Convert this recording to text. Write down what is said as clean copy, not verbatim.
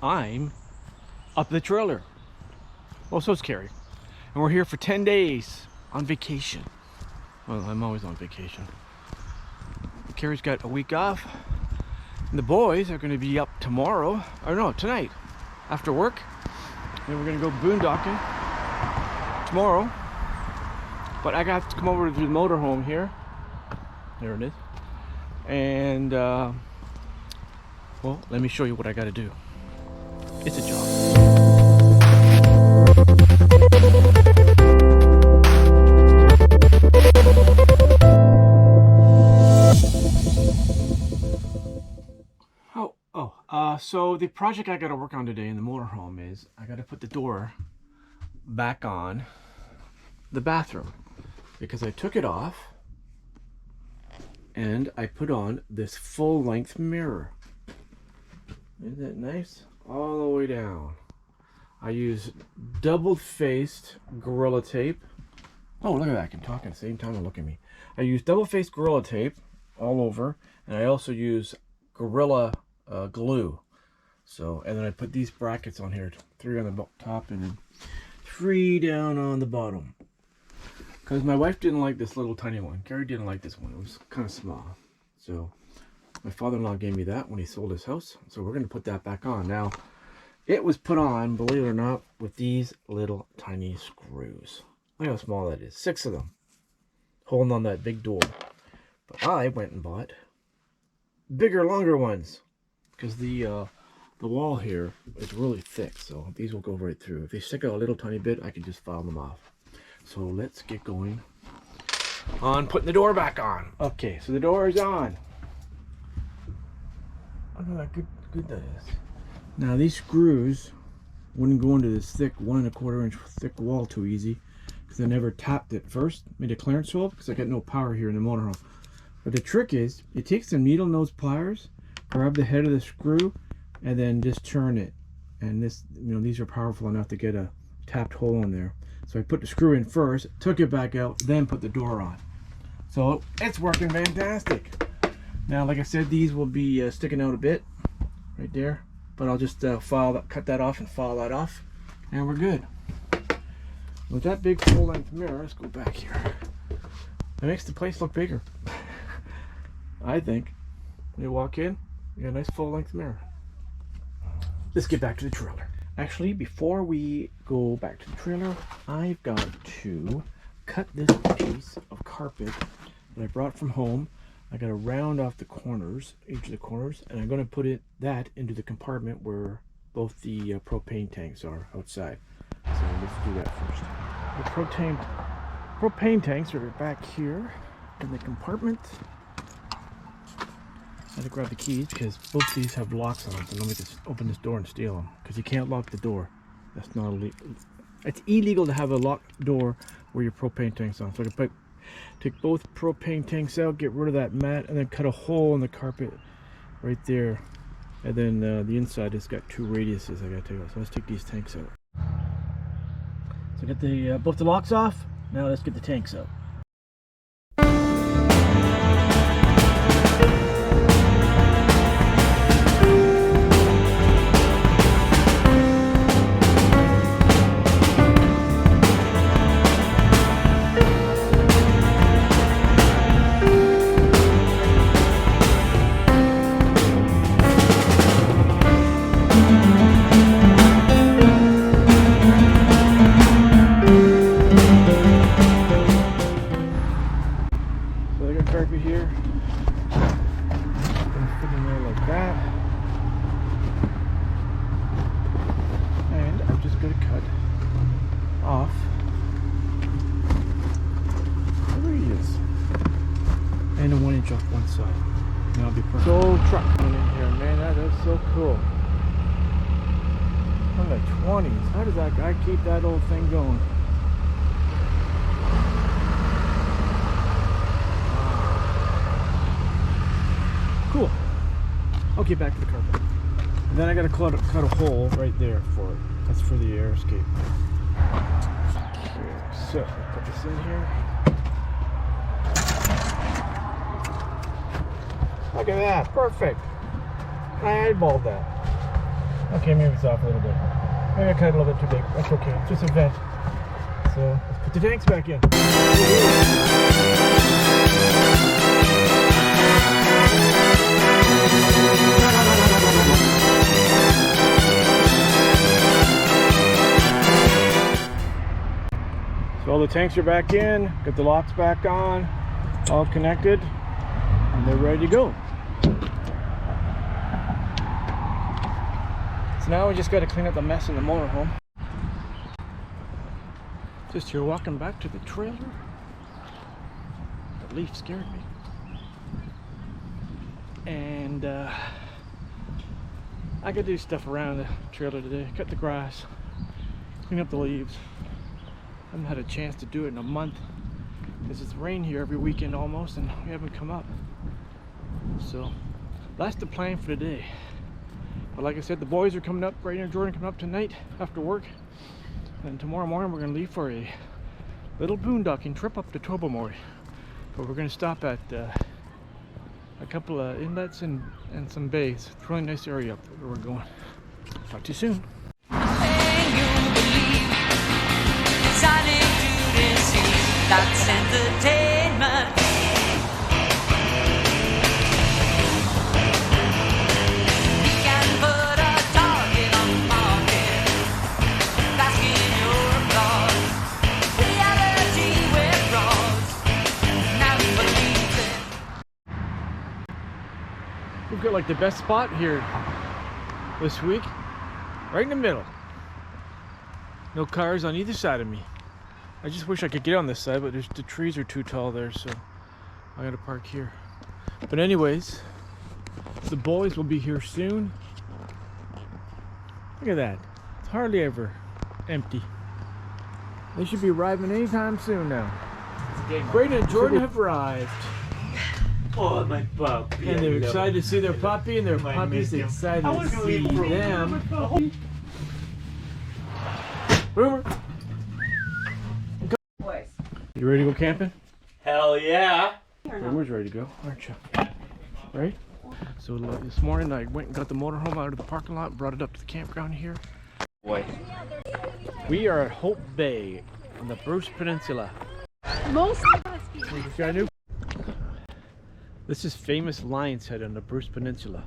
I'm up the trailer. Well, so is Carrie. And we're here for 10 days on vacation. Well, I'm always on vacation. Carrie's got a week off. And the boys are going to be up tomorrow, or no, tonight, after work. Then we're going to go boondocking tomorrow. But I got to come over to the motorhome here. There it is. And, well, let me show you what I got to do. It's a job. So the project I got to work on today in the motorhome is I got to put the door back on the bathroom because I took it off and I put on this full-length mirror. Isn't that nice? All the way down. I use double-faced Gorilla Tape. Oh, look at that. I can talk at the same time and look at me. I use double-faced Gorilla Tape all over, and I also use Gorilla glue. So, and then I put these brackets on here, 3 on the top and then 3 down on the bottom. Because my wife didn't like this little tiny one. Carrie didn't like this one. It was kind of small. So, my father-in-law gave me that when he sold his house. So we're going to put that back on. Now, it was put on, believe it or not, with these little tiny screws. Look how small that is. 6 of them. Holding on that big door. But I went and bought bigger, longer ones. Because the wall here is really thick, so these will go right through. If they stick out a little tiny bit, I can just file them off. So let's get going on putting the door back on. Okay, so the door is on. Look at how good that is. Now these screws wouldn't go into this thick 1 1/4 inch thick wall too easy because I never tapped it first. Made a clearance hole because I got no power here in the motorhome. But the trick is, you take some needle nose pliers, grab the head of the screw, and then just turn it. And this, you know, these are powerful enough to get a tapped hole in there. So I put the screw in first, took it back out, then put the door on. So it's working fantastic. Now, like I said, these will be sticking out a bit right there, but I'll just cut that off and file that off, and we're good. With that big full-length mirror, let's go back here. It makes the place look bigger. I think. When you walk in, you got a nice full-length mirror. Let's get back to the trailer. Actually, before we go back to the trailer, I've got to cut this piece of carpet that I brought from home. I got to round off the corners, each of the corners, and I'm going to put that into the compartment where both the propane tanks are outside. So let's do that first. The propane tanks are back here in the compartment. I had to grab the keys because both these have locks on them, so let me just open this door and steal them, because you can't lock the door. That's not illegal. It's illegal to have a locked door where your propane tank's on. So I can take both propane tanks out, get rid of that mat, and then cut a hole in the carpet right there. And then the inside has got 2 radiuses I gotta take out. So let's take these tanks out. So I got the both the locks off. Now let's get the tanks out. Carpet here. Gonna fit in there like that. And I'm just gonna cut off the radius. And a 1 inch off one side. And that'll be perfect. So truck coming in here, man, that is so cool. From the 20s. How does that guy keep that old thing going? Cool. I'll get back to the carpet. And then I gotta cut a hole right there for it. That's for the air escape. Okay, so I'll put this in here. Look at that, perfect. I eyeballed that. Okay, maybe it's off a little bit. Maybe I cut it a little bit too big. That's okay. It's just a vent. So let's put the tanks back in. So all the tanks are back in, got the locks back on, all connected, and they're ready to go. So now we just got to clean up the mess in the motorhome. Just here walking back to the trailer. The leaf scared me. And I could do stuff around the trailer today. Cut the grass, clean up the leaves. I haven't had a chance to do it in a month because it's rained here every weekend almost, and we haven't come up. So that's the plan for today. But like I said, the boys are coming up, Brady and Jordan coming up tonight after work. And tomorrow morning we're going to leave for a little boondocking trip up to Tobermory. But we're going to stop at a couple of inlets and some bays. It's a really nice area up where we're going. Talk to you soon. That's entertainment. We can put a target on the market, basking your applause. Reality withdraws. Now believe it. We've got like the best spot here this week, right in the middle. No cars on either side of me. I just wish I could get on this side, but the trees are too tall there, so I gotta park here. But anyways, the boys will be here soon. Look at that. It's hardly ever empty. They should be arriving anytime soon now. Brady and Jordan have arrived. Oh, my puppy. And they're excited to see their puppy, and their puppy's excited to see them. Boomer! You ready to go camping? Hell yeah! Boomer's ready to go, aren't you? Right? So this morning I went and got the motorhome out of the parking lot, brought it up to the campground here. Boy. We are at Hope Bay on the Bruce Peninsula. This is famous Lion's Head on the Bruce Peninsula.